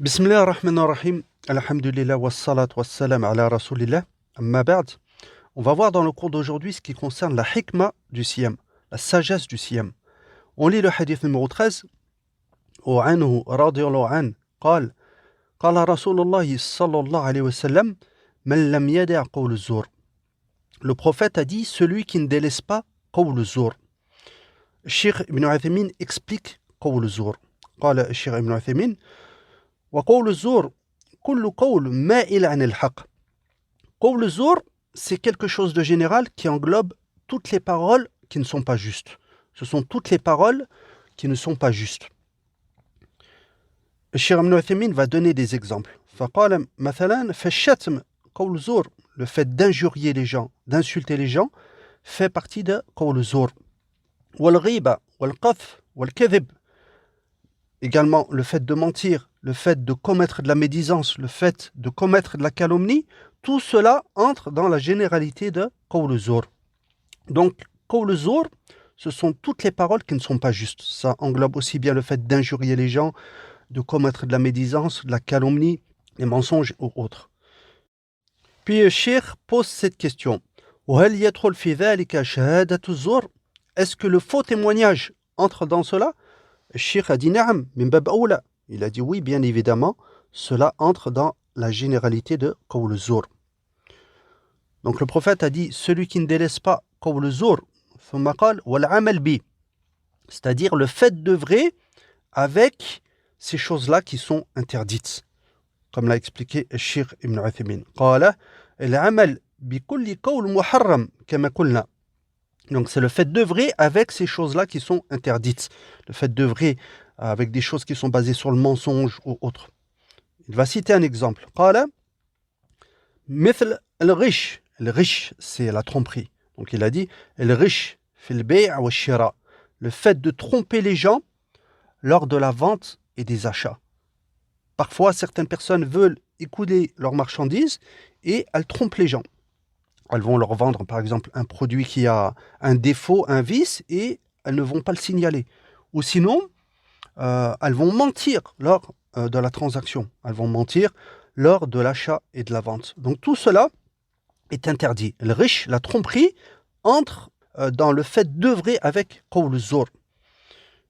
Bismillah ar-Rahman ar-Rahim, alhamdulillah wassalat wassalam ala rasulillah, amma ba'd. On va voir dans le cours d'aujourd'hui ce qui concerne la hikma du siyam, la sagesse du siyam. On lit le hadith numéro 13, وعنه رضي الله عنه قال قال رسول الله صلى الله عليه وسلم من لم يدع قول الزور. Le prophète a dit celui qui ne délaisse pas قول الزور. Cheikh Ibn Uthaymin explique قول الزور. قال الشيخ ابن عثيمين وقول الزور كل قول مائل عن الحق. قول الزور, c'est quelque chose de général qui englobe toutes les paroles qui ne sont pas justes. Ce sont toutes les paroles qui ne sont pas justes. الشيخ ابن عثيمين va donner des exemples. فقال مثلا فالشتم قول الزور, le fait d'injurier les gens, d'insulter les gens, fait partie de قول الزور. والغيبة والقذف والكذب, également le fait de mentir, le fait de commettre de la médisance, le fait de commettre de la calomnie, tout cela entre dans la généralité de قول الزور. Donc, قول الزور, ce sont toutes les paroles qui ne sont pas justes. Ça englobe aussi bien le fait d'injurier les gens, de commettre de la médisance, de la calomnie, les mensonges ou autres. Puis le cheikh pose cette question. وهل يدخل في ذلك شهادة الزور? Est-ce que le faux témoignage entre dans cela? Le cheikh a dit نعم من باب أولى. Il a dit oui, bien évidemment, cela entre dans la généralité de قول الزور. Donc le prophète a dit celui qui ne délaisse pas قول الزور ثم قال والعمل به, c'est-à-dire le fait d'œuvrer avec ces choses-là qui sont interdites, comme l'a expliqué le cheikh Ibn Uthaymin. قال العمل بكل قول محرم كما قلنا. Donc c'est le fait d'œuvrer avec ces choses-là qui sont interdites, le fait d'œuvrer avec des choses qui sont basées sur le mensonge ou autre. Il va citer un exemple. قال مثل الغش. Le riche, c'est la tromperie. Donc il a dit الغش في البيع والشراء, le fait de tromper les gens lors de la vente et des achats. Parfois, certaines personnes veulent écouler leurs marchandises et elles trompent les gens. Elles vont leur vendre, par exemple, un produit qui a un défaut, un vice, et elles ne vont pas le signaler. Ou sinon, elles vont mentir lors de la transaction. Elles vont mentir lors de l'achat et de la vente. Donc tout cela est interdit. Le riche, la tromperie, entre dans le fait d'œuvrer avec قول الزور.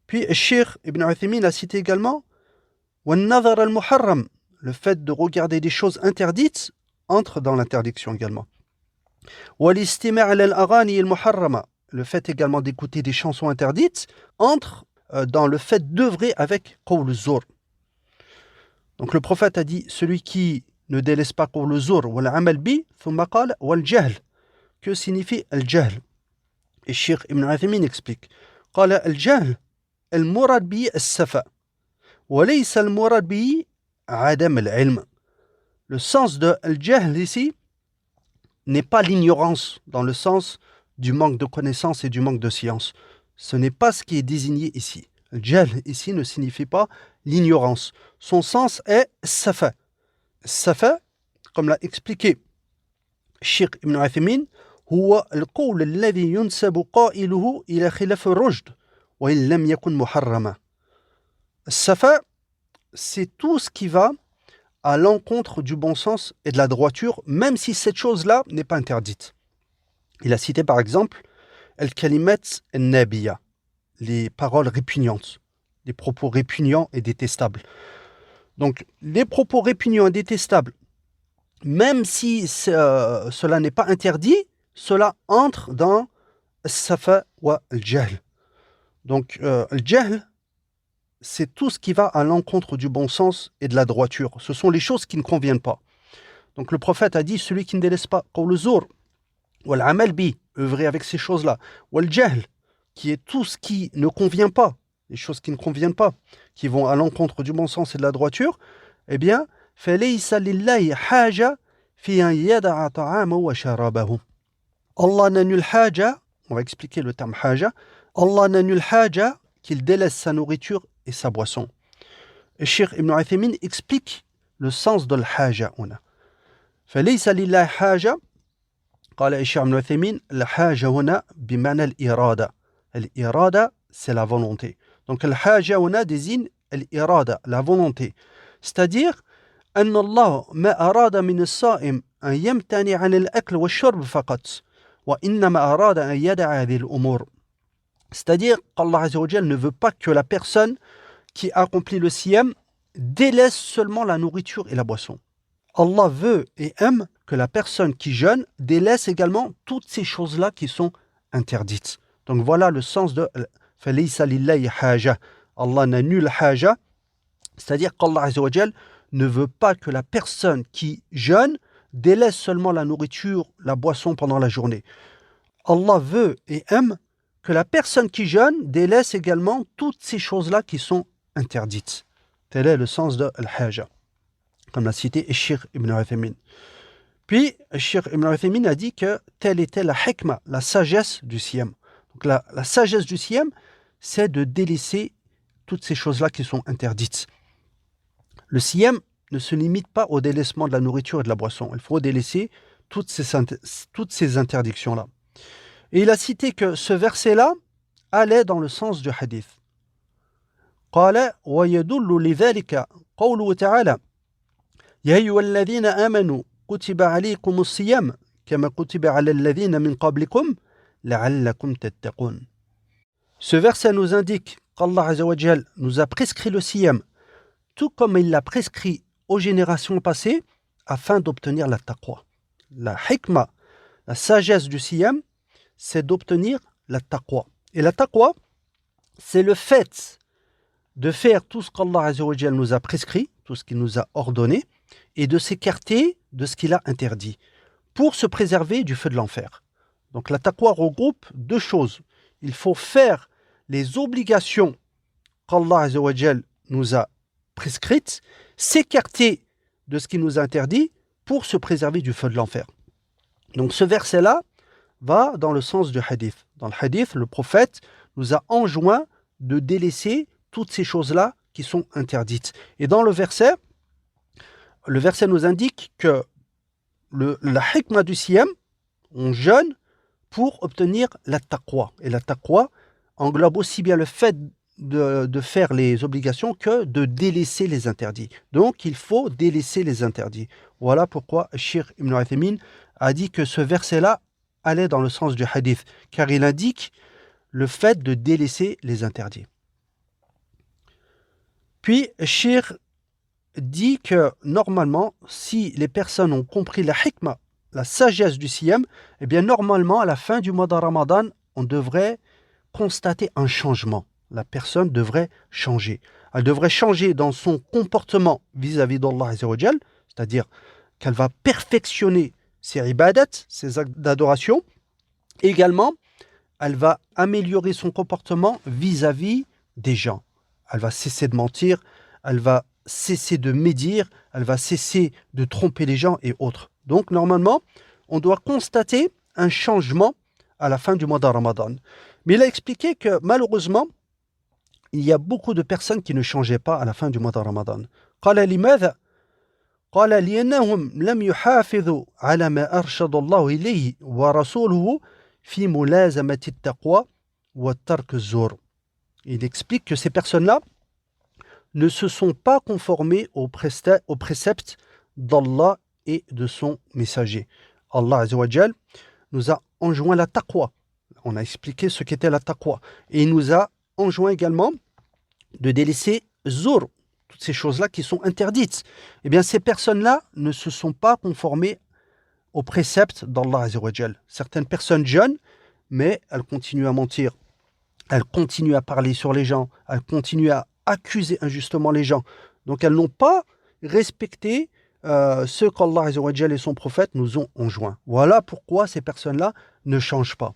Puis, le cheikh Ibn Uthaymin a cité également والنظر المحرم, le fait de regarder des choses interdites entre dans l'interdiction également. والاستماع على الأغاني المحرمة, le fait également d'écouter des chansons interdites entre dans le fait d'œuvrer avec قول الزور. Donc le prophète a dit celui qui ne délaisse pas قول الزور والعمل به ثم قال والجهل. Que signifie الجهل? Et Cheikh Ibn Uthaymin explique قال الجهل المراد به السفة وليس المراد به عدم العلم. Le sens de الجهل ici n'est pas l'ignorance dans le sens du manque de connaissance et du manque de science. Ce n'est pas ce qui est désigné ici. Le jahl ici ne signifie pas l'ignorance. Son sens est safa. Safa, comme l'a expliqué Cheikh Ibn Uthaymin, هو القول الذي ينسب قائله إلى خلاف الرشد وإن لم يكن محرما. Safa, c'est tout ce qui va à l'encontre du bon sens et de la droiture, même si cette chose-là n'est pas interdite. Il a cité par exemple al-kalimat al-nabiya, les paroles répugnantes, les propos répugnants et détestables. Donc les propos répugnants et détestables, même si cela n'est pas interdit, cela entre dans al-safa wa al-jahl. Donc al-jahl, c'est tout ce qui va à l'encontre du bon sens et de la droiture. Ce sont les choses qui ne conviennent pas. Donc le prophète a dit, celui qui ne délaisse pas قول الزور والعمل به, œuvrer avec ces choses-là, والجهل, qui est tout ce qui ne convient pas, les choses qui ne conviennent pas, qui vont à l'encontre du bon sens et de la droiture, eh bien, فليس لله حاجة في أن يدع طعامه وشرابه. Allah n'annule haja, on va expliquer le terme haja, Allah n'annule haja qu'il délaisse sa nourriture et sa boisson. Et Cheikh Ibn Uthaymin explique le sens de l'haja هنا. فليس لله حاجة, قال الشيخ ابن عثيمين الحاجة هنا بمعنى الإرادة. الإرادة, c'est la volonté. Donc الحاجة هنا désigne الإرادة, la volonté. C'est-à-dire, أن الله ما أراد من الصائم أن يمتنع عن الأكل والشرب فقط وإنما أراد أن يدع هذه الأمور. C'est-à-dire qu'Allah Azza wa Jal ne veut pas que la personne qui accomplit le siyam délaisse seulement la nourriture et la boisson. Allah veut et aime que la personne qui jeûne délaisse également toutes ces choses-là qui sont interdites. Donc voilà le sens de فَلَيْسَ لِلَّهِ حَاجَةٌ. Allah n'a nulle haja, c'est-à-dire qu'Allah Azza wa Jal ne veut pas que la personne qui jeûne délaisse seulement la nourriture, la boisson pendant la journée. Allah veut et aime que la personne qui jeûne délaisse également toutes ces choses-là qui sont interdites. Tel est le sens de al-haja, comme l'a cité Cheikh Ibn Uthaymin. Puis, Cheikh Ibn Uthaymin a dit que telle était la hikma, la sagesse du siyam. Donc la sagesse du siyam, c'est de délaisser toutes ces choses-là qui sont interdites. Le siyam ne se limite pas au délaissement de la nourriture et de la boisson. Il faut délaisser toutes ces interdictions-là. Et il a cité que ce verset-là allait dans le sens du hadith. قال ويدل لذلك قوله تعالى يا أيها الذين آمنوا كتب عليكم الصيام كما كتب على الذين من قبلكم لعلكم تتقون. Ce verset nous indique qu'Allah Azza wa Jal nous a prescrit le siyam tout comme il l'a prescrit aux générations passées afin d'obtenir la taqwa. La hikma, la sagesse du siyam, c'est d'obtenir la taqwa. Et la taqwa, c'est le fait de faire tout ce qu'Allah Azza wa Jal nous a prescrit, tout ce qu'il nous a ordonné, et de s'écarter de ce qu'il a interdit, pour se préserver du feu de l'enfer. Donc la taqwa regroupe deux choses. Il faut faire les obligations qu'Allah Azza wa Jal nous a prescrites, s'écarter de ce qu'il nous a interdit pour se préserver du feu de l'enfer. Donc ce verset-là va dans le sens du hadith. Dans le hadith, le prophète nous a enjoint de délaisser toutes ces choses-là qui sont interdites. Et dans le verset nous indique que la hikmah du siyam, on jeûne pour obtenir la taqwa. Et la taqwa englobe aussi bien le fait de faire les obligations que de délaisser les interdits. Donc il faut délaisser les interdits. Voilà pourquoi Cheikh Ibn Uthaymin a dit que ce verset-là allait dans le sens du hadith, car il indique le fait de délaisser les interdits. Puis Cheikh dit que normalement, si les personnes ont compris la hikmah, la sagesse du siyam, eh bien normalement à la fin du mois de Ramadan, on devrait constater un changement. La personne devrait changer. Elle devrait changer dans son comportement vis-à-vis d'Allah Azza wa Jal, c'est-à-dire qu'elle va perfectionner ses ibadat, ses actes d'adoration. Également, elle va améliorer son comportement vis-à-vis des gens. Elle va cesser de mentir, elle va cesser de médire, elle va cesser de tromper les gens et autres. Donc normalement, on doit constater un changement à la fin du mois de Ramadan. Mais il a expliqué que malheureusement, il y a beaucoup de personnes qui ne changeaient pas à la fin du mois de Ramadan. قال لماذا؟ قال لأنهم لم يحافظوا على ما أرشد الله إليه ورسوله في ملازمة التقوى وترك الزور. Il explique que ces personnes-là ne se sont pas conformées aux préceptes d'Allah et de son messager. Allah Azza wa Jal nous a enjoint la taqwa. On a expliqué ce qu'était la taqwa. Et il nous a enjoint également de délaisser zour, toutes ces choses-là qui sont interdites. Eh bien, ces personnes-là ne se sont pas conformées aux préceptes d'Allah Azza wa Jal. Certaines personnes jeûnent, mais elles continuent à mentir. Elles continuent à parler sur les gens. Elles continuent à accuser injustement les gens. Donc, elles n'ont pas respecté ce qu'Allah Azza wa Jal et son prophète nous ont enjoint. Voilà pourquoi ces personnes-là ne changent pas.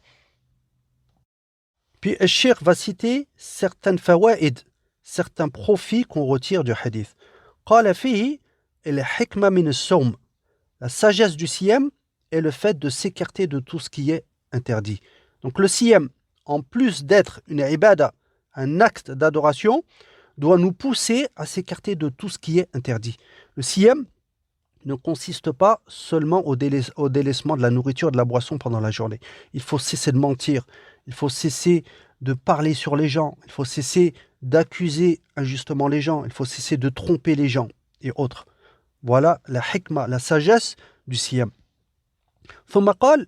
Puis, le Cheikh va citer certaines fawaïd, certains profits qu'on retire du hadith. قال فيه الحكمة من الصوم. La sagesse du siyam est le fait de s'écarter de tout ce qui est interdit. Donc le siyam, en plus d'être une ibada, un acte d'adoration, doit nous pousser à s'écarter de tout ce qui est interdit. Le siyam ne consiste pas seulement au délaissement de la nourriture et de la boisson pendant la journée. Il faut cesser de mentir, il faut cesser de parler sur les gens, il faut cesser d'accuser injustement les gens, il faut cesser de tromper les gens. et autres. Voilà la hikma, la sagesse du siyam. ثم قال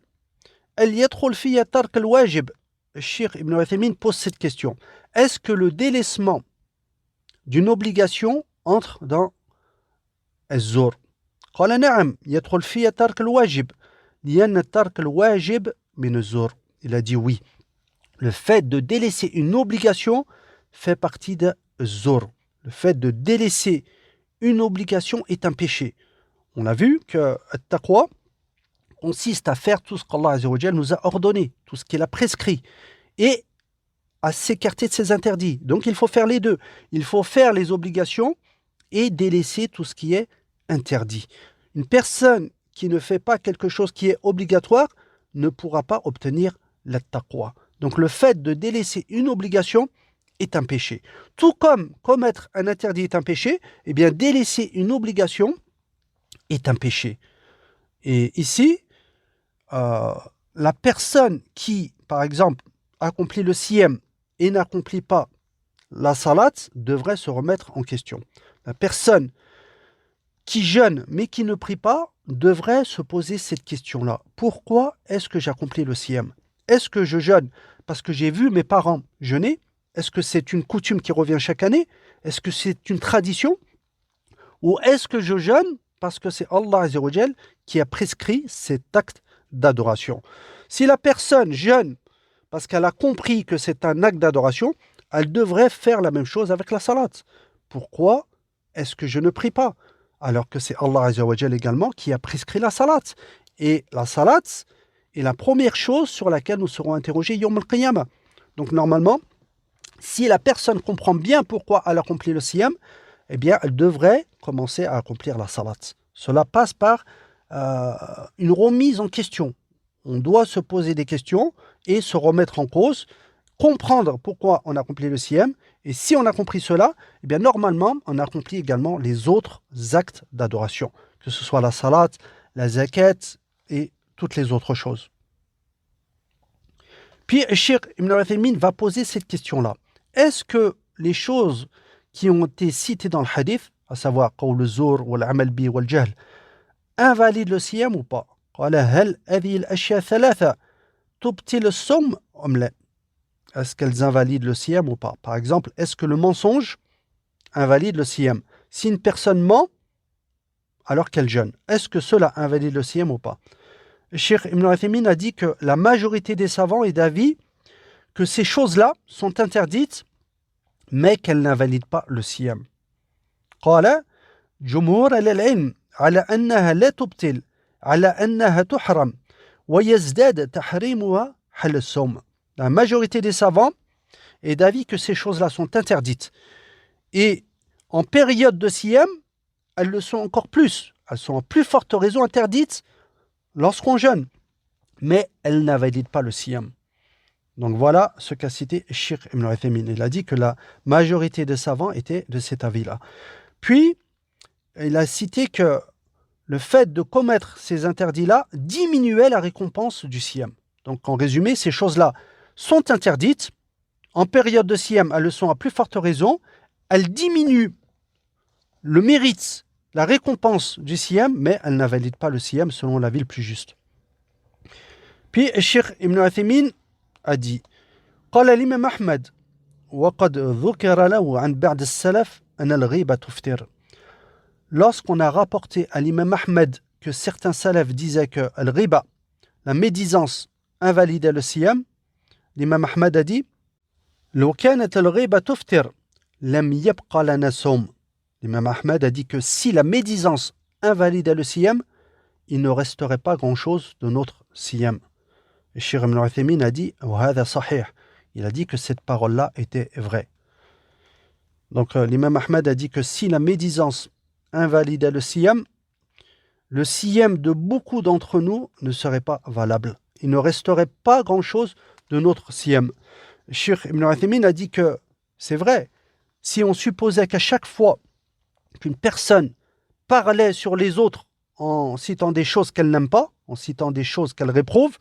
هل يدخل في ترك الواجب. Cheikh Ibn Uthaymin pose cette question. Est-ce que le délaissement d'une obligation entre dans الزور؟ قال نعم يدخل في ترك الواجب لأن ترك الواجب من الزور. Il a dit oui. Le fait de délaisser une obligation fait partie de zor. Le fait de délaisser une obligation est un péché. On a vu que le taqwa consiste à faire tout ce qu'Allah Azza wa Jal nous a ordonné, tout ce qu'il a prescrit, et à s'écarter de ses interdits. Donc il faut faire les deux. Il faut faire les obligations et délaisser tout ce qui est interdit. Une personne qui ne fait pas quelque chose qui est obligatoire ne pourra pas obtenir la taqwa. Donc le fait de délaisser une obligation est un péché. Tout comme commettre un interdit est un péché, eh bien délaisser une obligation est un péché. Et ici, la personne qui, par exemple, accomplit le siyam et n'accomplit pas la salat devrait se remettre en question. La personne qui jeûne mais qui ne prie pas devrait se poser cette question-là. Pourquoi est-ce que j'accomplis le siyam? Est-ce que je jeûne parce que j'ai vu mes parents jeûner? Est-ce que c'est une coutume qui revient chaque année? Est-ce que c'est une tradition? Ou est-ce que je jeûne parce que c'est Allah Azza wa Jal qui a prescrit cet acte d'adoration? Si la personne jeûne parce qu'elle a compris que c'est un acte d'adoration, elle devrait faire la même chose avec la salat. Pourquoi est-ce que je ne prie pas? Alors que c'est Allah Azza wa Jal également qui a prescrit la salat. Et la salat est la première chose sur laquelle nous serons interrogés Yawm al-Qiyamah. Donc normalement, si la personne comprend bien pourquoi elle accomplit le siyam, eh bien elle devrait commencer à accomplir la salat. Cela passe par une remise en question. On doit se poser des questions et se remettre en cause, comprendre pourquoi on accomplit le siyam, et si on a compris cela, eh bien normalement on accomplit également les autres actes d'adoration, que ce soit la salat, la zakat et toutes les autres choses. Puis Cheikh Ibn Uthaymin va poser cette question-là. Est-ce que les choses qui ont été citées dans le hadith, à savoir qawl al-zur wal amal bi wal jahl, invalident le siyam ou pas? قال هل هذه الأشياء ثلاثة تبطل الصوم أم لا? Est-ce qu'elles invalident le siyam ou pas? Par exemple, est-ce que le mensonge invalide le siyam? Si une personne ment alors qu'elle jeûne, est-ce que cela invalide le siyam ou pas? Cheikh Ibn Uthaymin a dit que la majorité des savants est d'avis que ces choses-là sont interdites, mais qu'elles n'invalident pas le siyam. قال جمهور العلم على أنها لا تبطل على أنها تحرم ويزداد تحريمها حل الصوم. La majorité des savants est d'avis que ces choses-là sont interdites. Et en période de siyam, elles le sont encore plus. Elles sont en plus forte raison interdites lorsqu'on jeûne. Mais elles n'invalident pas le siyam. Donc voilà ce qu'a cité Cheikh Ibn Uthaymin. Il a dit que la majorité des savants étaient de cet avis-là. Puis, il a cité que le fait de commettre ces interdits-là diminuait la récompense du siyam. Donc en résumé, ces choses-là sont interdites. En période de siyam, elles le sont à plus forte raison. Elles diminuent le mérite, la récompense du siyam, mais elles n'invalident pas le siyam selon l'avis le plus juste. Puis Cheikh Ibn Uthaymin a dit قال الإمام أحمد وقد ذكر له عن بعض السلف أن الغيبة تفطر. Lorsqu'on a rapporté à l'imam Ahmed que certains salafs disaient que al-ghiba, la médisance, invalidait le siyam, l'imam Ahmed a dit لو كانت الغيبة تفطر لم يبقى لنا صوم. L'imam Ahmed a dit que si la médisance invalidait le siyam, il ne resterait pas grand-chose de notre siyam. Et Cheikh Ibn Uthaymin a dit وهذا صحيح. Il a dit que cette parole-là était vraie. Donc l'imam Ahmed a dit que si la médisance invalidait le siyam de beaucoup d'entre nous ne serait pas valable. Il ne resterait pas grand-chose de notre siyam. Cheikh Ibn Uthaymin a dit que c'est vrai, si on supposait qu'à chaque fois qu'une personne parlait sur les autres en citant des choses qu'elle n'aime pas, en citant des choses qu'elle réprouve,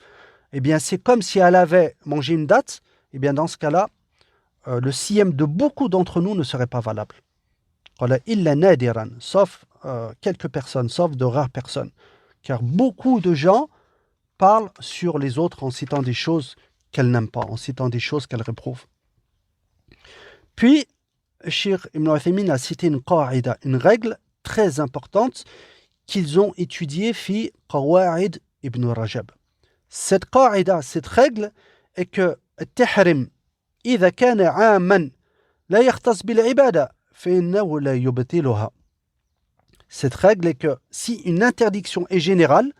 eh bien c'est comme si elle avait mangé une date, eh bien dans ce cas-là, le siyam de beaucoup d'entre nous ne serait pas valable. قال إلا نادرا, sauf quelques personnes, sauf de rares personnes. Car beaucoup de gens parlent sur les autres en citant des choses qu'elles n'aiment pas, en citant des choses qu'elles réprouvent. Puis, Cheikh Ibn Uthaymin a cité une qa'ida, une règle très importante qu'ils ont étudiée fi Qawa'id Ibn Rajab. Cette qa'ida, cette règle est que التحريم إذا كان عاما لا يختص بالعبادة فإنه لا يبطلها. Cette règle est que si une interdiction est générale,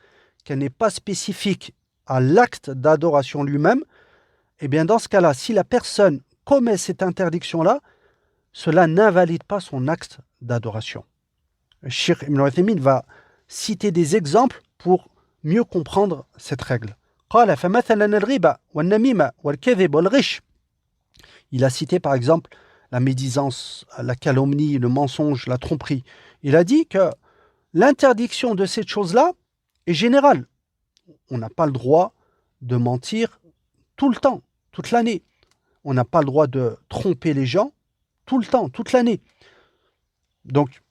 qu'elle n'est pas spécifique à l'acte d'adoration lui-même, eh bien dans ce cas-là, si la personne commet cette interdiction-là, cela n'invalide pas son acte d'adoration. Cheikh Ibn Uthaymin va citer des exemples pour mieux comprendre cette règle. قال فمثلا الربا والنميمة والكذب والغش. Il a cité par exemple la médisance, la calomnie, le mensonge, la tromperie. Il a dit que l'interdiction de cette chose-là est générale. On n'a pas le droit de mentir tout le temps, toute l'année. On n'a pas le droit de tromper les gens tout le temps, toute l'année. Donc,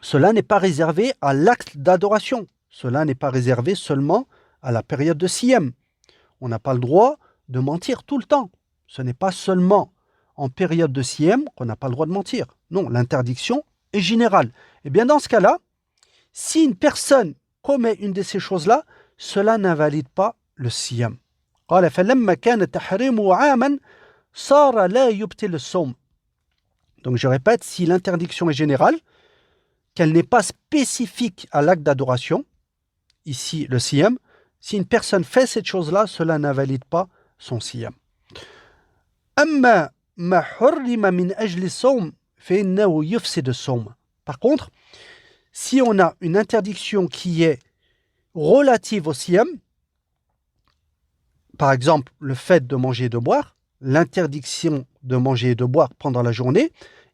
cela n'est pas réservé à l'acte d'adoration. Cela n'est pas réservé seulement à la période de Siyam. On n'a pas le droit de mentir tout le temps. Ce n'est pas seulement en période de Siyam qu'on n'a pas le droit de mentir. Non, l'interdiction est générale. Et bien dans ce cas-là, si une personne commet une de ces choses-là, cela n'invalide pas le Siyam. قال فلما كان تحريمه عاما صار لا يبطل الصوم. Donc je répète, si l'interdiction est générale, qu'elle n'est pas spécifique à l'acte d'adoration, ici le Siyam, si une personne fait cette chose-là, cela n'invalide pas son Siyam. أما ما حرم من أجل الصوم فإنه يفسد الصوم. Par contre, si on a une interdiction qui est relative au Siyam, par exemple le fait de manger et de boire, l'interdiction de manger et de boire pendant la journée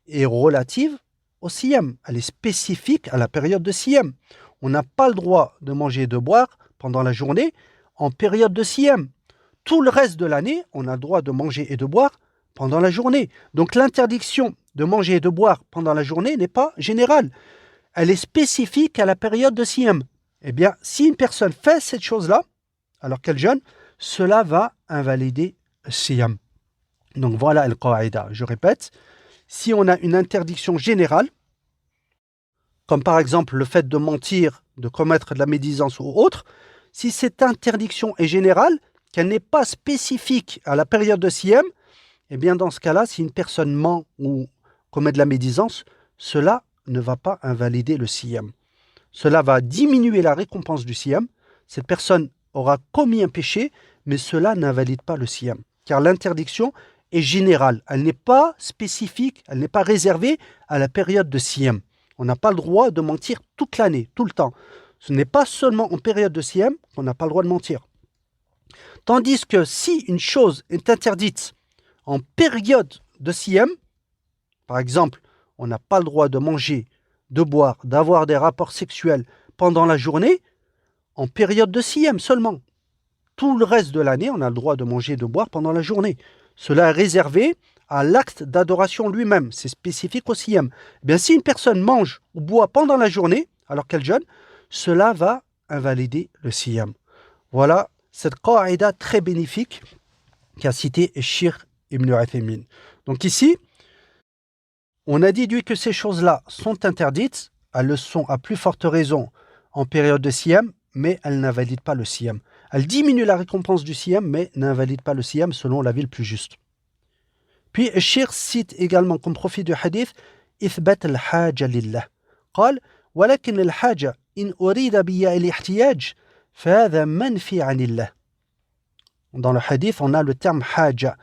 est relative au Siyam. Elle est spécifique à la période de Siyam. On n'a pas le droit de manger et de boire pendant la journée en période de Siyam. Tout le reste de l'année, on a le droit de manger et de boire pendant la journée. Donc l'interdiction de manger et de boire pendant la journée n'est pas générale. Elle est spécifique à la période de Siyam. Eh bien, si une personne fait cette chose-là, alors qu'elle jeûne, cela va invalider le Siyam. Donc voilà le qaïda. Je répète, si on a une interdiction générale, comme par exemple le fait de mentir, de commettre de la médisance ou autre, si cette interdiction est générale, qu'elle n'est pas spécifique à la période de Siyam, eh bien dans ce cas-là, si une personne ment ou commet de la médisance, cela ne va pas invalider le Siyam. Cela va diminuer la récompense du Siyam. Cette personne aura commis un péché, mais cela n'invalide pas le Siyam. Car l'interdiction est générale. Elle n'est pas spécifique, elle n'est pas réservée à la période de Siyam. On n'a pas le droit de mentir toute l'année, tout le temps. Ce n'est pas seulement en période de Siyam qu'on n'a pas le droit de mentir. Tandis que si une chose est interdite en période de Siyam, par exemple, on n'a pas le droit de manger, de boire, d'avoir des rapports sexuels pendant la journée, en période de Siyam seulement. Tout le reste de l'année, on a le droit de manger et de boire pendant la journée. Cela est réservé à l'acte d'adoration lui-même. C'est spécifique au Siyam. Eh bien, si une personne mange ou boit pendant la journée, alors qu'elle jeûne, cela va invalider le Siyam. Voilà cette qaïda très bénéfique qu'a cité Cheikh Ibn Uthaymin. Donc ici, on a déduit que ces choses-là sont interdites. Elles le sont à plus forte raison en période de Siyam, mais elles n'invalident pas le Siyam. Elles diminuent la récompense du Siyam, mais n'invalident pas le Siyam selon l'avis le plus juste. Puis Cheikh cite également comme profit du hadith إثبات الحاجة لله. قال ولكن الحاجة إن أريد بها الاحتياج فهذا منفي عن الله. Dans le hadith, on a le terme haja.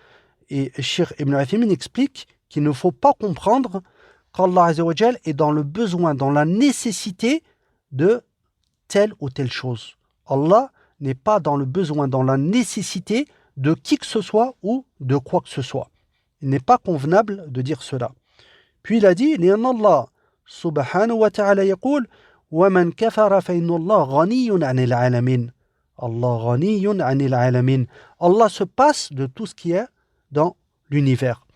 Et Cheikh Ibn Uthaymin explique qu'il ne faut pas comprendre qu'Allah Azza wa Jal est dans le besoin, dans la nécessité de telle ou telle chose. Allah n'est pas dans le besoin, dans la nécessité de qui que ce soit ou de quoi que ce soit. Il n'est pas convenable de dire cela. Puis il a dit لأن الله سبحانه وتعالى يقول ومن كفر فإن الله غني عن العالمين. Allah غني عن العالمين. Allah se passe de tout ce qui est dans l'univers.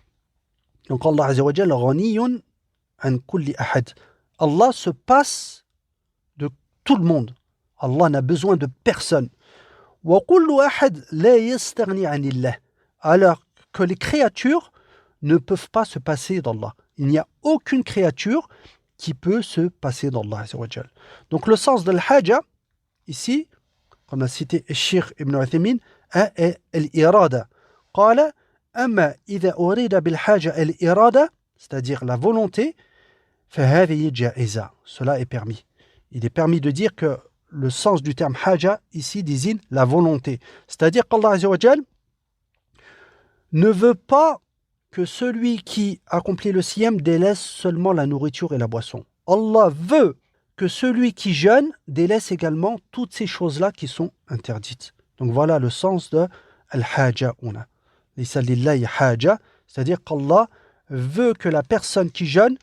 Donc Allah Azza wa Jalla غني عن كل أحد. Allah se passe de tout le monde. Allah n'a besoin de personne. وكل أحد لا يستغني عن الله. Alors que les créatures ne peuvent pas se passer d'Allah. Il n'y a aucune créature qui peut se passer d'Allah. Donc le sens de l'haja, ici, comme a cité Cheikh Ibn Uthaymin, est l'irada. قال أما إذا أريد بالحاجة الإرادة, c'est-à-dire la volonté, فهذه جائزة. Cela est permis. Il est permis de dire que le sens du terme haja ici désigne la volonté. C'est-à-dire qu'Allah Azza wa Jal ne veut pas que celui qui accomplit le siyam délaisse seulement la nourriture et la boisson. Allah veut que celui qui jeûne délaisse également toutes ces choses-là qui sont interdites. Donc voilà le sens de al-haja una. Laysa lillahi haja, c'est-à-dire qu'Allah veut que la personne qui jeûne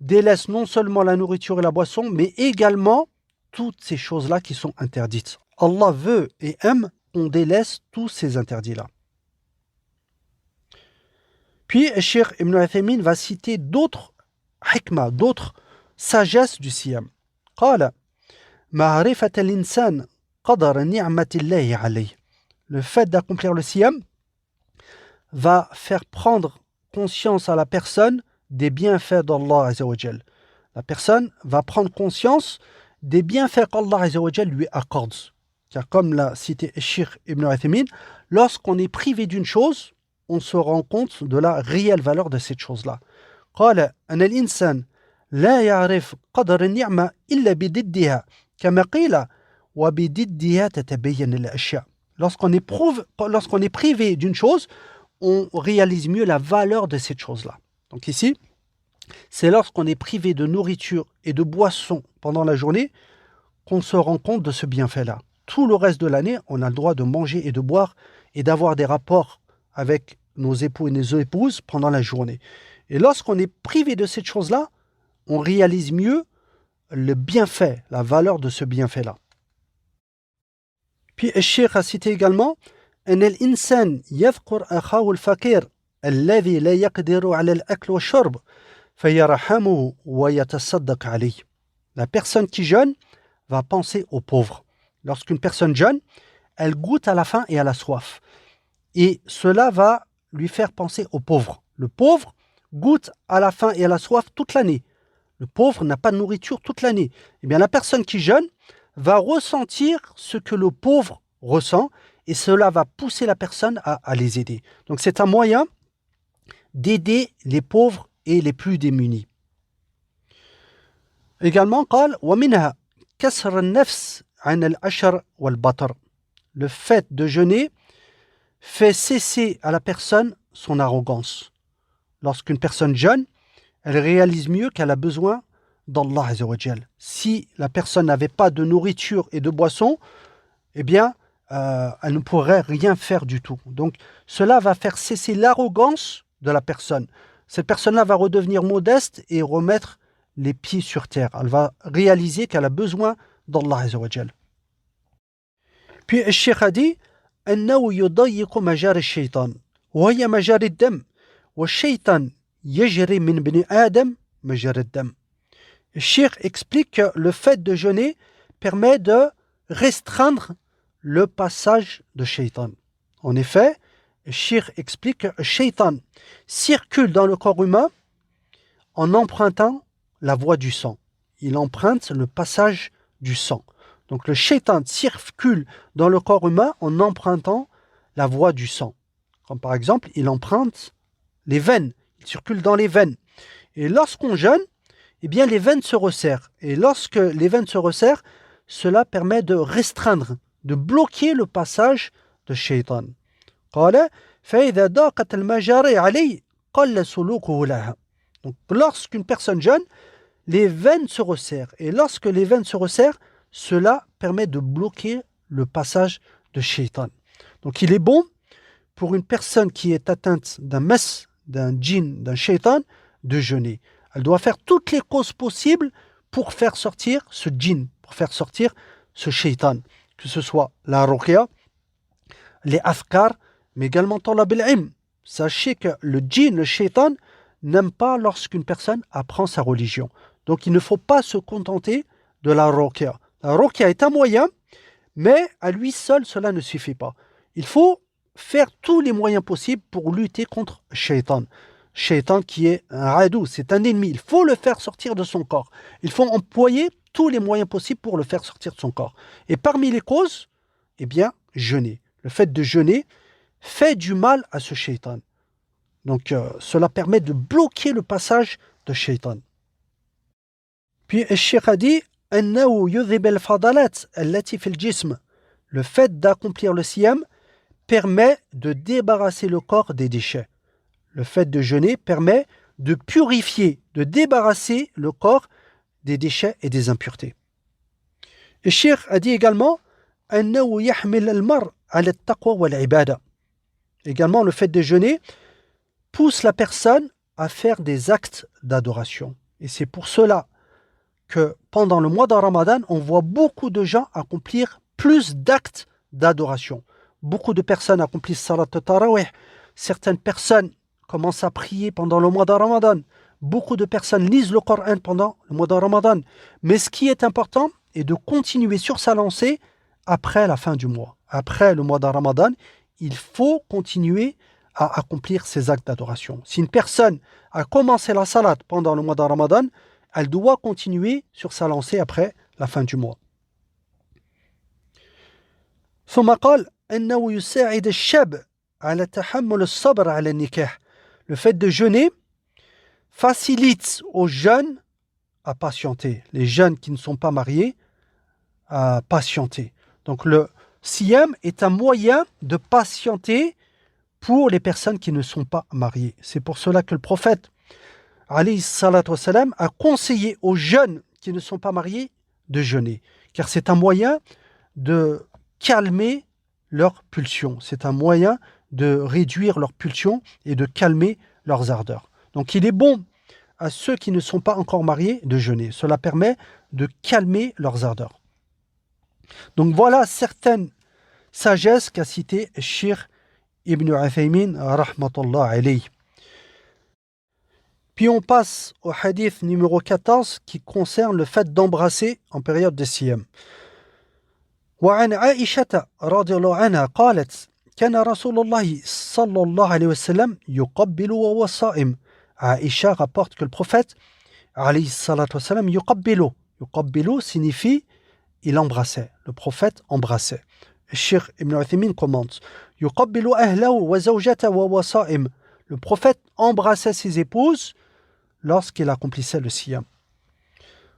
délaisse non seulement la nourriture et la boisson, mais également toutes ces choses-là qui sont interdites. Allah veut et aime qu'on délaisse tous ces interdits-là. Puis, Cheikh Ibn Uthaymin va citer d'autres hikmah, d'autres sagesses du siyam. قال معرفة الإنسان قدر نعمة الله عليه. Le fait d'accomplir le siyam va faire prendre conscience à la personne des bienfaits d'Allah Azza wa Jal. La personne va prendre conscience des bienfaits qu'Allah Azza wa Jal lui accorde. Car comme l'a cité Cheikh Ibn Uthaymin, lorsqu'on est privé d'une chose, on se rend compte de la réelle valeur de cette chose-là. قال أن الإنسان لا يعرف قدر النعمة إلا بضدها كما قيل وبضدها تتبين الأشياء. Lorsqu'on est privé d'une chose, on réalise mieux la valeur de cette chose-là. Donc ici, c'est lorsqu'on est privé de nourriture et de boisson pendant la journée qu'on se rend compte de ce bienfait-là. Tout le reste de l'année, on a le droit de manger et de boire et d'avoir des rapports avec nos époux et nos épouses pendant la journée. Et lorsqu'on est privé de cette chose-là, on réalise mieux le bienfait, la valeur de ce bienfait-là. Puis le Cheikh a cité également أن الإنسان يذكر أخاه الفقير الذي لا يقدر على الأكل والشرب فيرحمه ويتصدق عليه. La personne qui jeûne va penser aux pauvres. Lorsqu'une personne jeûne, elle goûte à la faim et à la soif. Et cela va lui faire penser aux pauvres. Le pauvre goûte à la faim et à la soif toute l'année. Le pauvre n'a pas de nourriture toute l'année. Eh bien, la personne qui jeûne va ressentir ce que le pauvre ressent et cela va pousser la personne à les aider. Donc, c'est un moyen d'aider les pauvres et les plus démunis. Également, قال ومنها كسر النفس عن العشر والبطر. Le fait de jeûner fait cesser à la personne son arrogance. Lorsqu'une personne jeûne, elle réalise mieux qu'elle a besoin d'Allah Azza wa Jal. Si la personne n'avait pas de nourriture et de boisson, eh bien, elle ne pourrait rien faire du tout. Donc, cela va faire cesser l'arrogance de la personne. Cette personne-là va redevenir modeste et remettre les pieds sur terre. Elle va réaliser qu'elle a besoin d'Allah Azza wa Jal. Puis, le Cheikh a dit أنه يضيق مجاري الشيطان وهي مجاري الدم والشيطان يجري من بني آدم مجرى الدم. Le Cheikh explique que le fait de jeûner permet de restreindre le passage de Shaitan. En effet, le Cheikh explique que le Shaitan circule dans le corps humain en empruntant la voie du sang. Il emprunte le passage du sang. Donc le Shaitan circule dans le corps humain en empruntant la voie du sang. Comme par exemple, il emprunte les veines. Il circule dans les veines. Et lorsqu'on jeûne, eh bien les veines se resserrent. Et lorsque les veines se resserrent, cela permet de restreindre, de bloquer le passage de Shaitan. قال فإذا ضاقت المجاري عليه قل سلوكه لها. Donc lorsqu'une personne jeûne, les veines se resserrent. Et lorsque les veines se resserrent, cela permet de bloquer le passage de Shaitan. Donc il est bon pour une personne qui est atteinte d'un mas, d'un djinn, d'un Shaitan, de jeûner. Elle doit faire toutes les causes possibles pour faire sortir ce djinn, pour faire sortir ce Shaitan. Que ce soit la ruqya, les afkar, mais également talab al-ilm. Sachez que le djinn, le Shaitan, n'aime pas lorsqu'une personne apprend sa religion. Donc il ne faut pas se contenter de la ruqya. La ruqya est un moyen, mais à lui seul, cela ne suffit pas. Il faut faire tous les moyens possibles pour lutter contre Shaitan. Shaitan qui est un radou, c'est un ennemi. Il faut le faire sortir de son corps. Il faut employer tous les moyens possibles pour le faire sortir de son corps. Et parmi les causes, eh bien, jeûner. Le fait de jeûner fait du mal à ce Shaitan. Donc, cela permet de bloquer le passage de Shaitan. Puis, le Cheikh a dit le fait d'accomplir le siyam permet de débarrasser le corps des déchets. Le fait de jeûner permet de purifier, de débarrasser le corps des déchets et des impuretés. Le Cheikh a dit également également, le fait de jeûner pousse la personne à faire des actes d'adoration. Et c'est pour cela que pendant le mois de Ramadan, on voit beaucoup de gens accomplir plus d'actes d'adoration. Beaucoup de personnes accomplissent Salat al-Tarawih. Certaines personnes commencent à prier pendant le mois de Ramadan. Beaucoup de personnes lisent le Coran pendant le mois de Ramadan. Mais ce qui est important est de continuer sur sa lancée après la fin du mois. Après le mois de Ramadan, il faut continuer à accomplir ces actes d'adoration. Si une personne a commencé la salat pendant le mois de Ramadan, elle doit continuer sur sa lancée après la fin du mois. ثم قال أنه يساعد الشاب على تحمل الصبر على النكاح. Le fait de jeûner facilite aux jeunes à patienter. Les jeunes qui ne sont pas mariés à patienter. Donc le siyam est un moyen de patienter pour les personnes qui ne sont pas mariées. C'est pour cela que le prophète alayhi salatu wassalam a conseillé aux jeunes qui ne sont pas mariés de jeûner. Car c'est un moyen de calmer leurs pulsions. C'est un moyen de réduire leurs pulsions et de calmer leurs ardeurs. Donc il est bon à ceux qui ne sont pas encore mariés de jeûner. Cela permet de calmer leurs ardeurs. Donc voilà certaines sagesses qu'a cité Cheikh Ibn Uthaymin rahmatullah alayhi. Puis on passe au hadith numéro 14 qui concerne le fait d'embrasser en période de siyam. وعن عائشة رضي الله عنها قالت كان رسول الله صلى الله عليه وسلم يقبل وهو صائم. Aïcha rapporte que le prophète alayhi salatu wassalam yuqabbilu. Yuqabbilu signifie il embrassait. Le prophète embrassait. Cheikh Ibn Uthaymin commente yuqabbilu ahlahu wa zawjatahu wa huwa sa'im. Le prophète embrassait ses épouses lorsqu'il accomplissait le siyam.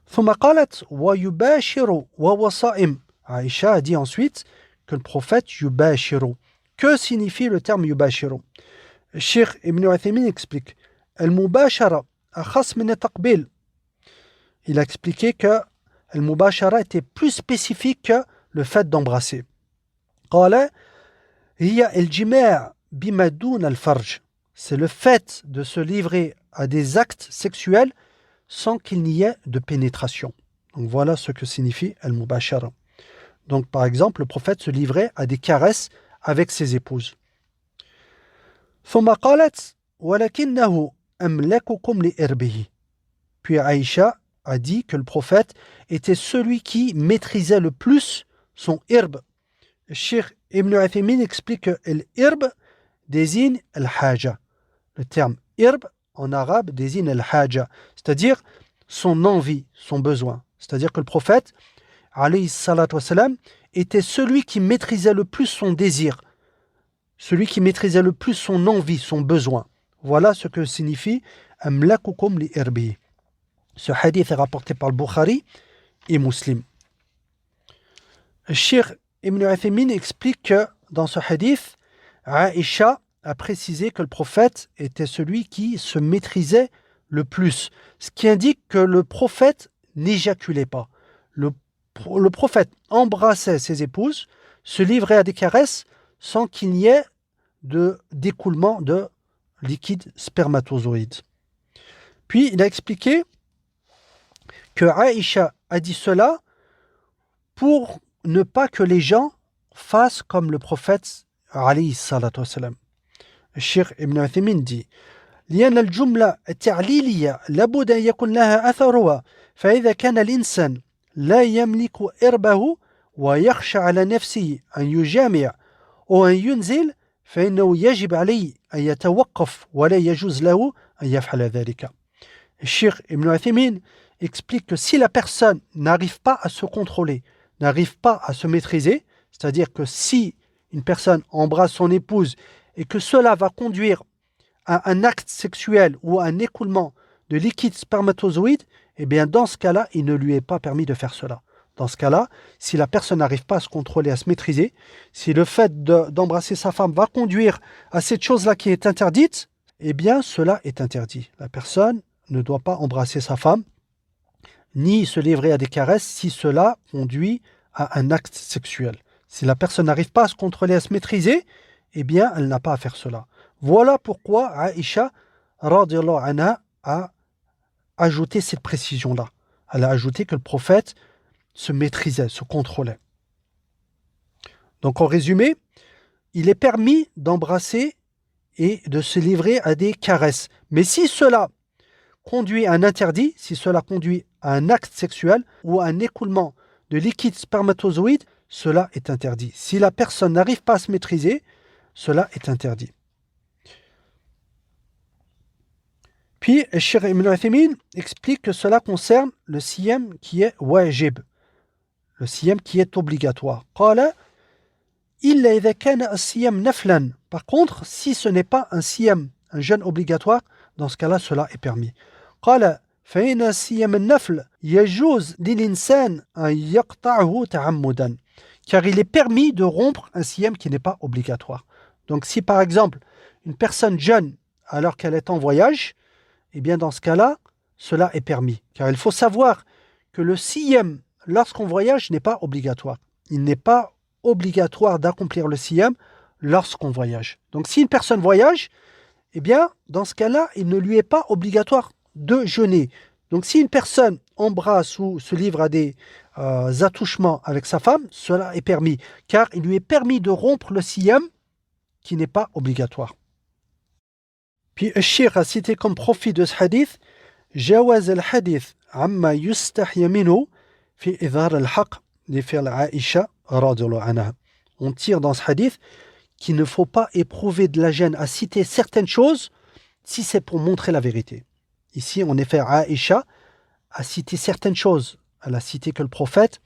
ثم قالت ويباشر وهو صائم. Aïcha a dit ensuite que le prophète yubashiru. Que signifie le terme yubashiru? Cheikh Ibn Uthaymin explique al-mubashara akhas min at-taqbil. Il a expliqué que al-mubashara était plus spécifique que le fait d'embrasser. قال هي الجماع بما دون الفرج. C'est le fait de se livrer à des actes sexuels sans qu'il n'y ait de pénétration. Donc voilà ce que signifie al-mubashara. Donc par exemple, le prophète se livrait à des caresses avec ses épouses. ثم قالت ولكنه أملككم لإربه. Puis Aïcha a dit que le prophète était celui qui maîtrisait le plus son irb. Cheikh Ibn Uthaymin explique que l'irb désigne al-haja. Le terme irb en arabe désigne al-haja, c'est-à-dire son envie, son besoin. C'est-à-dire que le prophète alayhi salatu wassalam était celui qui maîtrisait le plus son désir, celui qui maîtrisait le plus son envie, son besoin. Voilà ce que signifie amlakukum li irbi. Ce hadith est rapporté par le Bukhari et Muslim. Cheikh Ibn Uthaymin explique que dans ce hadith, Aïcha a précisé que le prophète était celui qui se maîtrisait le plus, ce qui indique que le prophète n'éjaculait pas. Le prophète embrassait ses épouses, se livrait à des caresses sans qu'il n'y ait d'écoulement de liquide spermatozoïde. Puis il a expliqué que Aïcha a dit cela pour ne pas que les gens fassent comme le prophète alayhi salatu wassalam. Cheikh Ibn Uthaymin dit لأن الجملة التعليلية لابد أن يكون لها أثرها فإذا كان الإنسان لا يملك إربه ويخشى على نفسه أن يجامع أو أن ينزل فإنه يجب عليه أن يتوقف ولا يجوز له أن يفعل ذلك. Cheikh Ibn Uthaymin explique que si la personne n'arrive pas à se contrôler, n'arrive pas à se maîtriser, c'est-à-dire que si une personne embrasse son épouse et que cela va conduire à un acte sexuel ou à un écoulement de liquide spermatozoïde, eh bien dans ce cas-là, il ne lui est pas permis de faire cela. Dans ce cas-là, si la personne n'arrive pas à se contrôler, à se maîtriser, si le fait d'embrasser sa femme va conduire à cette chose-là qui est interdite, eh bien cela est interdit. La personne ne doit pas embrasser sa femme, ni se livrer à des caresses si cela conduit à un acte sexuel. Si la personne n'arrive pas à se contrôler, à se maîtriser, eh bien elle n'a pas à faire cela. Voilà pourquoi Aïcha, radiyallahu anha, a ajouté cette précision-là. Elle a ajouté que le prophète se maîtrisait, se contrôlait. Donc en résumé, il est permis d'embrasser et de se livrer à des caresses. Mais si cela conduit à un interdit, si cela conduit à un acte sexuel ou à un écoulement de liquide spermatozoïde, cela est interdit. Si la personne n'arrive pas à se maîtriser, cela est interdit. Puis, Cheikh Ibn Uthaymin explique que cela concerne le siyam qui est wajib, le siyam qui est obligatoire. قال إلا إذا كان الصيام نفلا. Par contre, si ce n'est pas un siyam, un jeûne obligatoire, dans ce cas-là, cela est permis. قال فإن الصيام النفل يجوز للإنسان أن يقطعه تعمدا. Car il est permis de rompre un siyam qui n'est pas obligatoire. Donc si par exemple, une personne jeûne alors qu'elle est en voyage, eh bien dans ce cas-là, cela est permis. Car il faut savoir que le siyam, lorsqu'on voyage, n'est pas obligatoire. Il n'est pas obligatoire d'accomplir le siyam lorsqu'on voyage. Donc si une personne voyage, eh bien dans ce cas-là, il ne lui est pas obligatoire de jeûner. Donc si une personne embrasse ou se livre à des attouchements avec sa femme, cela est permis. Car il lui est permis de rompre le siyam qui n'est pas obligatoire. Puis le Cheikh a cité comme profit de ce hadith جواز الحديث عما يستحي منه في إظهار الحق لفعل عائشة رضي الله عنها. On tire dans ce hadith qu'il ne faut pas éprouver de la gêne à citer certaines choses si c'est pour montrer la vérité. Ici, en effet, Aïcha a cité certaines choses. Elle a cité que le prophète,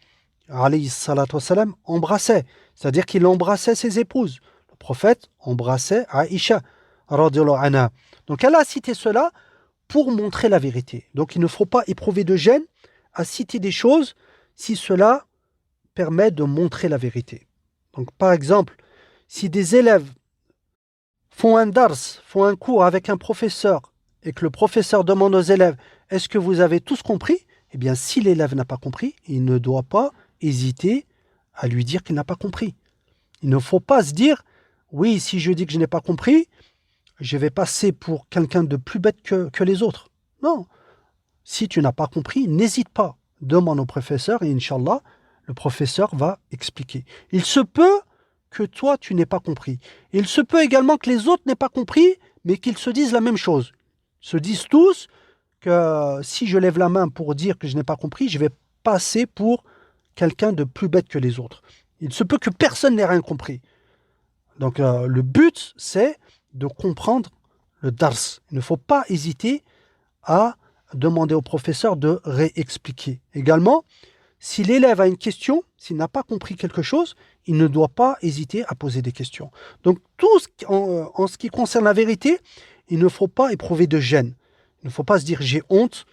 alayhi salatu wassalam, embrassait, c'est-à-dire qu'il embrassait ses épouses. Le prophète embrassait Aïcha, radiyallahu anha. Donc elle a cité cela pour montrer la vérité. Donc il ne faut pas éprouver de gêne à citer des choses si cela permet de montrer la vérité. Donc par exemple, si des élèves font un dars, font un cours avec un professeur et que le professeur demande aux élèves « Est-ce que vous avez tous compris ?» Eh bien, si l'élève n'a pas compris, il ne doit pas hésiter à lui dire qu'il n'a pas compris. Il ne faut pas se dire « Oui, si je dis que je n'ai pas compris, je vais passer pour quelqu'un de plus bête que les autres. » Non. Si tu n'as pas compris, n'hésite pas. Demande au professeur et Inch'Allah, le professeur va expliquer. Il se peut que toi, tu n'aies pas compris. Il se peut également que les autres n'aient pas compris, mais qu'ils se disent la même chose. Se disent tous que si je lève la main pour dire que je n'ai pas compris, je vais passer pour quelqu'un de plus bête que les autres. Il se peut que personne n'ait rien compris. Donc le but, c'est de comprendre le dars. Il ne faut pas hésiter à demander au professeur de réexpliquer. Également, si l'élève a une question, s'il n'a pas compris quelque chose, il ne doit pas hésiter à poser des questions. Donc tout en ce qui concerne la vérité, il ne faut pas éprouver de gêne. Il ne faut pas se dire j'ai honte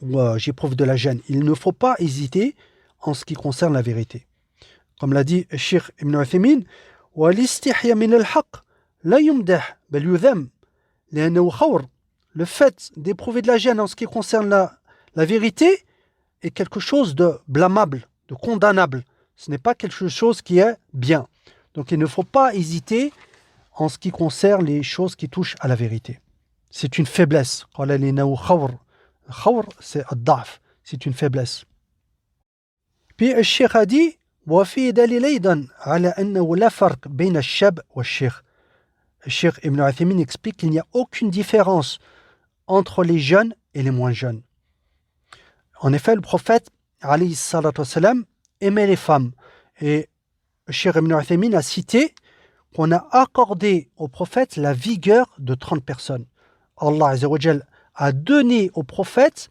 ou j'éprouve de la gêne. Il ne faut pas hésiter en ce qui concerne la vérité. Comme l'a dit Cheikh Ibn Uthaymin, والاستحياء من الحق لا يمدح بل يذم لأنه خور. Le fait d'éprouver de la gêne en ce qui concerne la vérité est quelque chose de blâmable, de condamnable. Ce n'est pas quelque chose qui est bien. Donc il ne faut pas hésiter en ce qui concerne les choses qui touchent à la vérité. C'est une faiblesse. Khawr, c'est ad-da'f, c'est une faiblesse. Puis le Cheikh a dit وفي دليل أيضا على أنه لا فرق بين الشاب والشيخ. Cheikh Ibn Uthaymin explique qu'il n'y a aucune différence entre les jeunes et les moins jeunes. En effet, le prophète alayhi salatu wassalam, aimait les femmes. Et Cheikh Ibn Uthaymin a cité qu'on a accordé au prophète la vigueur de 30 personnes. Allah Azza wa Jal a donné au prophète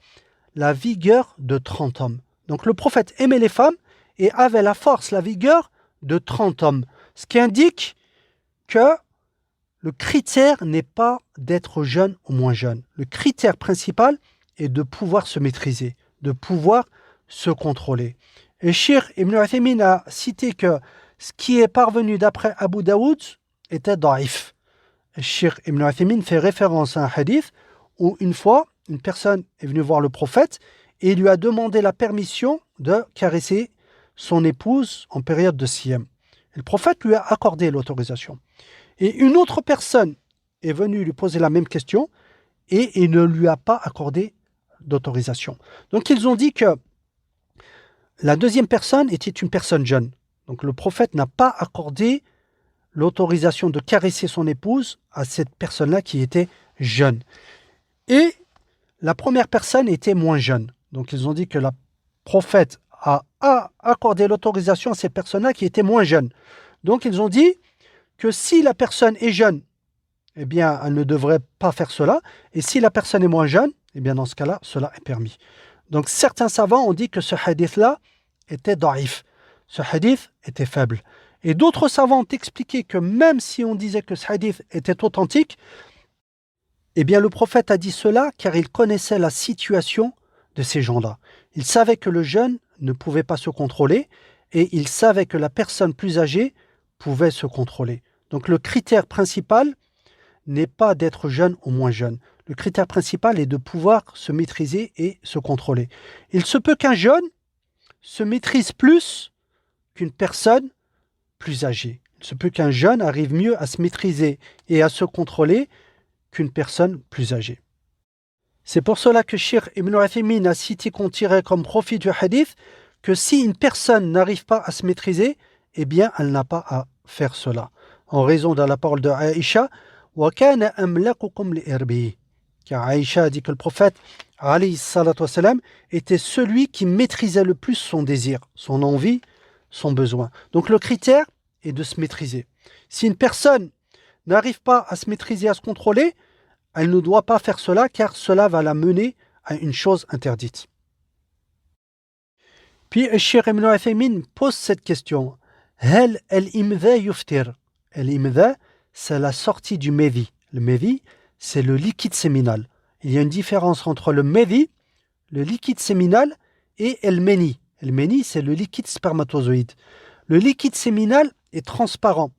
la vigueur de 30 hommes. Donc le prophète aimait les femmes et avait la force, la vigueur de 30 hommes. Ce qui indique que le critère n'est pas d'être jeune ou moins jeune. Le critère principal est de pouvoir se maîtriser, de pouvoir se contrôler. Et Cheikh Ibn Uthaymin a cité que ce qui est parvenu d'après Abu Daoud était daif. Cheikh Ibn Uthaymin fait référence à un hadith où une fois, une personne est venue voir le prophète et il lui a demandé la permission de caresser son épouse en période de siyam. Et le prophète lui a accordé l'autorisation. Et une autre personne est venue lui poser la même question et il ne lui a pas accordé d'autorisation. Donc ils ont dit que la deuxième personne était une personne jeune. Donc le prophète n'a pas accordé l'autorisation de caresser son épouse à cette personne-là qui était jeune. Et la première personne était moins jeune. Donc ils ont dit que le prophète a accordé l'autorisation à cette personne-là qui était moins jeune. Donc ils ont dit que si la personne est jeune, eh bien elle ne devrait pas faire cela. Et si la personne est moins jeune, eh bien dans ce cas-là, cela est permis. Donc certains savants ont dit que ce hadith-là était daif. Ce hadith était faible. Et d'autres savants ont expliqué que même si on disait que ce hadith était authentique, eh bien le prophète a dit cela car il connaissait la situation de ces gens-là. Il savait que le jeune ne pouvait pas se contrôler et il savait que la personne plus âgée pouvait se contrôler. Donc le critère principal n'est pas d'être jeune ou moins jeune. Le critère principal est de pouvoir se maîtriser et se contrôler. Il se peut qu'un jeune se maîtrise plus qu'une personne plus âgée. Il se peut qu'un jeune arrive mieux à se maîtriser et à se contrôler qu'une personne plus âgée. C'est pour cela que Cheikh Ibn Uthaymin a cité qu'on tirait comme profit du hadith que si une personne n'arrive pas à se maîtriser, eh bien elle n'a pas à faire cela. En raison de la parole de Aïcha, وَكَانَ أَمْلَكُكُمْ لِإِرْبِهِ. Car Aïcha a dit que le prophète alayhi salatu wassalam, était celui qui maîtrisait le plus son désir, son envie, son besoin. Donc le critère est de se maîtriser. Si une personne n'arrive pas à se maîtriser, à se contrôler, elle ne doit pas faire cela car cela va la mener à une chose interdite. Puis Cheikh Ibn Uthaymin pose cette question. Hal al-imdha yuftir. Al-imdha, c'est la sortie du médi. Le médi, c'est le liquide séminal. Il y a une différence entre le médi, le liquide séminal, et el meni. El meni, c'est le liquide spermatozoïde. Le liquide séminal est transparent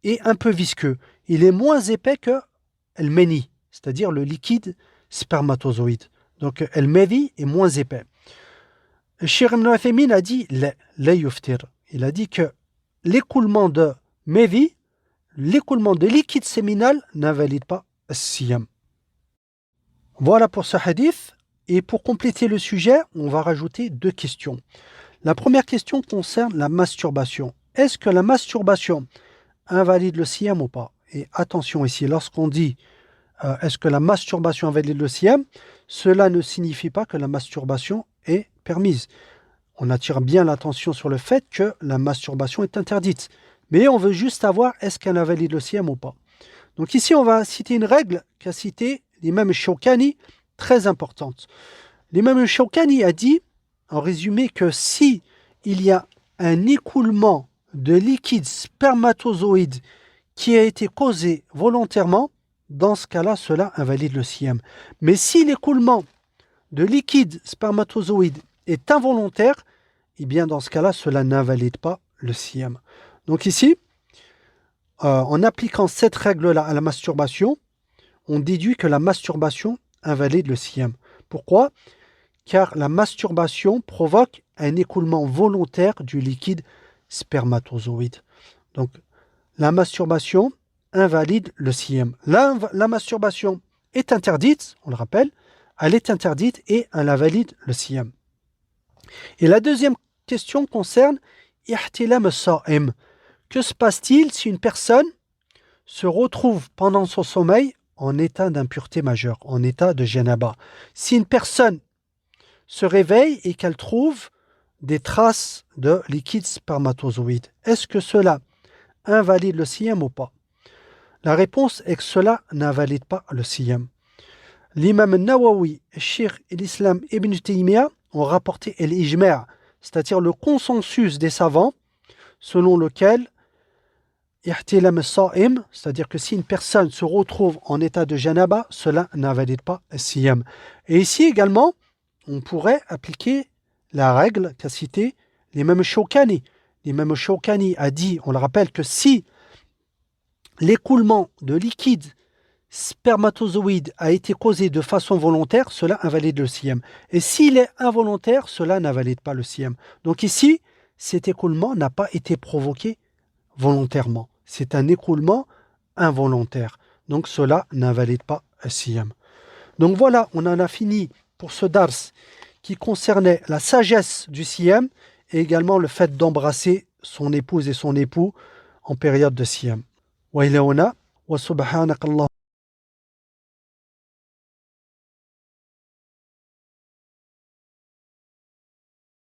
et un peu visqueux. Il est moins épais que el meni, c'est-à-dire le liquide spermatozoïde. Donc el medi est moins épais. Cheikh Ibn Uthaymin a dit la yuftir. Il a dit que l'écoulement de médi, l'écoulement de liquide séminal n'invalide pas siyam. Voilà pour ce hadith. Et pour compléter le sujet, on va rajouter 2 questions. La première question concerne la masturbation. Est-ce que la masturbation invalide le siyam ou pas? Et attention ici, lorsqu'on dit est-ce que la masturbation invalide le siyam, cela ne signifie pas que la masturbation est permise. On attire bien l'attention sur le fait que la masturbation est interdite. Mais on veut juste savoir est-ce qu'elle invalide le siyam ou pas. Donc ici, on va citer une règle qu'a citée l'imam Shawkani, très importante. L'imam Shawkani a dit, en résumé, que si il y a un écoulement de liquide spermatozoïde qui a été causé volontairement, dans ce cas-là, cela invalide le siyam. Mais si l'écoulement de liquide spermatozoïde est involontaire, eh bien dans ce cas-là, cela n'invalide pas le siyam. Donc ici, en appliquant cette règle-là à la masturbation, on déduit que la masturbation invalide le siyam. Pourquoi? Car la masturbation provoque un écoulement volontaire du liquide spermatozoïde. Donc, la masturbation invalide le siyam. La masturbation est interdite, on le rappelle, elle est interdite et elle invalide le siyam. Et la deuxième question concerne ihtilam as-sa'im. Que se passe-t-il si une personne se retrouve pendant son sommeil en état d'impureté majeure, en état de janaba. Si une personne se réveille et qu'elle trouve des traces de liquide spermatozoïde, est-ce que cela invalide le siyam ou pas? La réponse est que cela n'invalide pas le siyam. L'imam Nawawi, Cheikh l'Islam Ibn Taymiyyah ont rapporté l'ijma', c'est-à-dire le consensus des savants, selon lequel ihtilam as-sa'im, c'est-à-dire que si une personne se retrouve en état de janaba, cela n'invalide pas le siyam. Et ici également, on pourrait appliquer la règle qu'a citée l'imam Shawkani. L'imam Shawkani a dit, on le rappelle, que si l'écoulement de liquide spermatozoïde a été causé de façon volontaire, cela invalide le siyam. Et s'il est involontaire, cela n'invalide pas le siyam. Donc ici, cet écoulement n'a pas été provoqué volontairement. C'est un écoulement involontaire. Donc cela n'invalide pas le siyam. Donc voilà, on en a fini pour ce dars qui concernait la sagesse du siyam et également le fait d'embrasser son épouse et son époux en période de siyam. Wa ila huna wa subhanakallah.